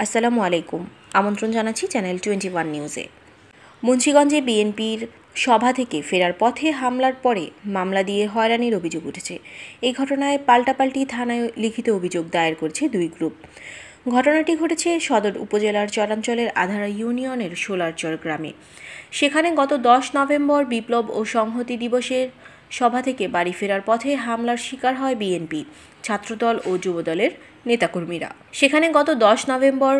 আসসালামু আলাইকুম। আমন্ত্রণ জানাচ্ছি চ্যানেল 21 নিউজে। মুন্সিগঞ্জে বিএনপির সভা থেকে ফেরার পথে হামলার পরে মামলা দিয়ে হয়রানির অভিযোগ উঠেছে। এই ঘটনায় পাল্টাপাল্টি থানায় লিখিত অভিযোগ দায়ের করেছে দুই গ্রুপ। ঘটনাটি ঘটেছে সদর উপজেলার চরাঞ্চলের আধারা ইউনিয়নের সোলারচর গ্রামে। সেখানে গত 10 নভেম্বর বিপ্লব ও সংহতি দিবসের সভা থেকে বাড়ি ফেরার পথে হামলার শিকার হয় বিএনপি, ছাত্রদল ও যুবদলের নেতাকর্মীরা। সেখানে গত 10 নভেম্বর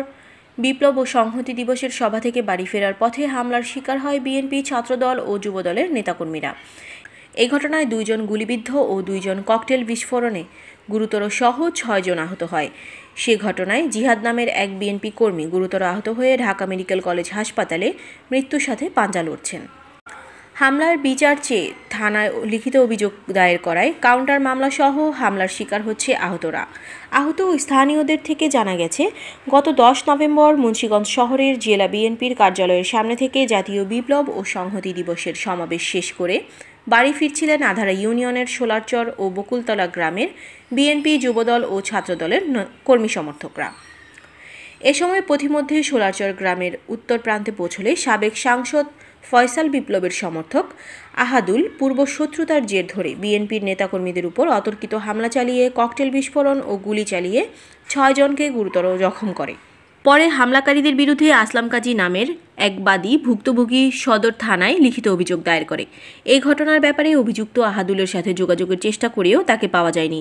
বিপ্লব ও সংহতি দিবসের সভা থেকে বাড়ি ফেরার পথে হামলার শিকার হয় বিএনপি, ছাত্রদল ও যুবদলের নেতাকর্মীরা। এই ঘটনায় 2 জন গুলিবিদ্ধ ও 2 জন ককটেল বিস্ফোরণে গুরুতর সহ 6 জন আহত হয়। সে ঘটনায় জিহাদ নামের এক বিএনপি কর্মী গুরুতর আহত হয়ে ঢাকা মেডিকেল কলেজ হাসপাতালে মৃত্যুর সাথে পাঞ্জা লড়ছেন। হামলার বিচার চেয়ে থানায় লিখিত অভিযোগ দায়ের করায় কাউন্টার মামলাসহ হামলার শিকার হচ্ছে আহতরা। আহত স্থানীয়দের থেকে জানা গেছে, গত 10 নভেম্বর মুন্সিগঞ্জ শহরের জেলা বিএনপির কার্যালয়ের সামনে থেকে জাতীয় বিপ্লব ও সংহতি দিবসের সমাবেশ শেষ করে বাড়ি ফিরছিলেন আধারা ইউনিয়নের সোলারচর ও বকুলতলা গ্রামের বিএনপি, যুবদল ও ছাত্রদলের কর্মী সমর্থকরা। এ সময় পথিমধ্যে সোলারচর গ্রামের উত্তর প্রান্তে পৌঁছলে সাবেক সাংসদ ফয়সাল বিপ্লবের সমর্থক আহাদুল পূর্ব শত্রুতার জের ধরে বিএনপির নেতাকর্মীদের উপর অতর্কিত হামলা চালিয়ে ককটেল বিস্ফোরণ ও গুলি চালিয়ে 6 জনকে গুরুতর জখম করে। পরে হামলাকারীদের বিরুদ্ধে আসলাম কাজী নামের এক বাদী ভুক্তভোগী সদর থানায় লিখিত অভিযোগ দায়ের করে। এই ঘটনার ব্যাপারে অভিযুক্ত আহাদুলের সাথে যোগাযোগের চেষ্টা করেও তাকে পাওয়া যায়নি।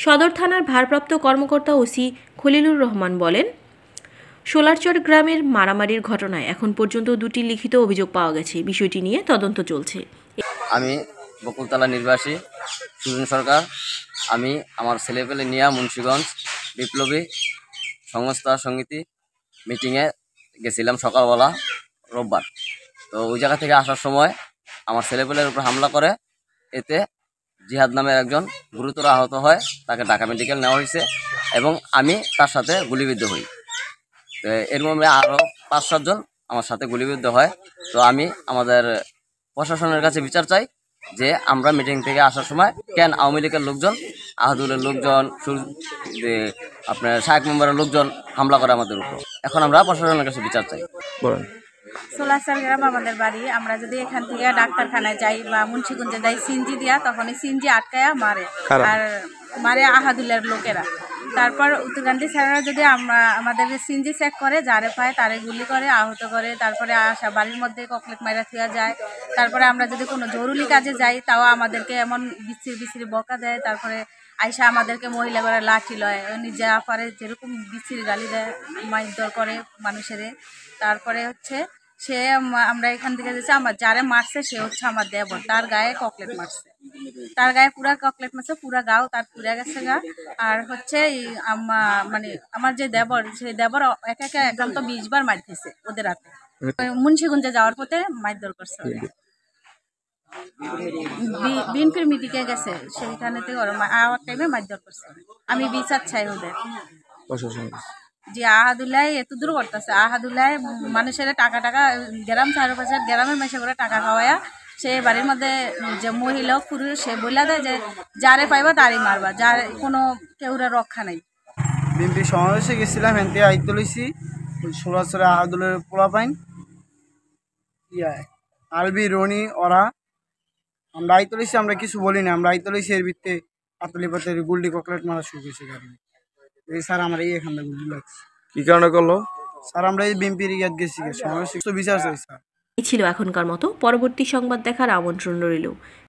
সদর থানার ভারপ্রাপ্ত কর্মকর্তা ওসি খলিলুর রহমান বলেন, সোলারচর গ্রামের মারামারির ঘটনায় এখন পর্যন্ত 2টি লিখিত অভিযোগ পাওয়া গেছে। বিষয়টি নিয়ে তদন্ত চলছে। আমি বকুলতলা নির্বাসী সুজন সরকার। আমি আমার ছেলেপেলে নিয়ে মুন্সিগঞ্জ বিপ্লবী সংস্থা সমিতি মিটিংয়ে গেছিলাম সকালবেলা রোববার। তো ওই জায়গা থেকে আসার সময় আমার ছেলেপেলের উপর হামলা করে, এতে জিহাদ নামের একজন গুরুতর আহত হয়, তাকে ঢাকা মেডিকেল নেওয়া হয়েছে এবং আমি তার সাথে গুলিবিদ্ধ হই। তো এর মধ্যে আরও 5-7 জন আমার সাথে গুলিবিদ্ধ হয়। তো আমি আমাদের প্রশাসনের কাছে বিচার চাই যে আমরা মিটিং থেকে আসার সময় কেন আওয়ামী লীগের লোকজন, আহাদুলের লোকজন, আপনার শায়েক মেম্বারের লোকজন হামলা করে আমাদের উপর। এখন আমরা প্রশাসনের কাছে বিচার চাই। সোলারচর গ্রাম আমাদের বাড়ি। আমরা যদি এখান থেকে ডাক্তারখানায় যাই বা মুন্সিগঞ্জে যাই সিনজি দিয়া, তখন এই সিনজি আটকায়া মারে, আর মারে আহাদুলের লোকেরা। তারপর উত্তরকান্তি স্যারেরা যদি আমাদের সিনজি চেক করে, যারে পায় তারে গুলি করে, আহত করে। তারপরে আসা বাড়ির মধ্যে ককলেট মাইরা থুয়া যায়। তারপরে আমরা যদি কোনো জরুরি কাজে যাই, তাও আমাদেরকে এমন বিচ্ছিরি বিচ্ছিরি বকা দেয়। তারপরে আইসা আমাদেরকে মহিলা করে লাঠি লয়, নিজে আপারে যেরকম বিচ্ছিরি গালি দেয়, মারধর করে মানুষেরে। তারপরে হচ্ছে সে আমরা এখান থেকে যাচ্ছি, আমার যারে মারছে সে হচ্ছে আমার দেবর, তার গায়ে ককলেট মারছে, তার গায়ে পুরা ককলেট মারছে, পুরা গাও তার পুড়ে গেছে গা। আর হচ্ছে মানে আমার যে দেবর, সেই দেবর একা একা একদম তো 20 বার মার দিয়েছে ওদের হাতে। মুন্সিগঞ্জে যাওয়ার পথে মারধর করছে, বিএনপির মিটিংয়ে গেছে, সেইখানে আওয়ার টাইমে মারধর করছে। আমি বিচার চাই ওদের যে আহাদুল্লাহ এত দূর করতেছে। আহাদুল্লাহ মানুষের টাকা গ্রাম চারপাশে গ্রামের মেশে করে টাকা খাওয়ায়া সে বাড়ির মধ্যে যে মহিলা পুরুষ সে বলে দেয় যে যারে পাইবা তারই মারবা, যার কোনো কেউরা রক্ষা নাই। বিএনপি সমাবেশে গেছিলাম, হেনতে আইতে লইছি সোলারচরে আহাদুলের পোলা পাইন আলবি রনি ওরা আমরা আইতে লইছি, আমরা কিছু বলি না, আমরা আইতে লইছি এর ভিত্তে পাতলি পাতলি গুল্ডি ককলেট মারা শুরু করেছে গাড়ি। এই স্যার আমরা এখান থেকে গুলি লাগছে। কি কারণে করলো স্যার? আমরা এই বিএনপির ইয়াদ গেছি সমাবেশ বিচার চাই স্যার। এই ছিল এখনকার মতো। পরবর্তী সংবাদ দেখার আমন্ত্রণ রইল।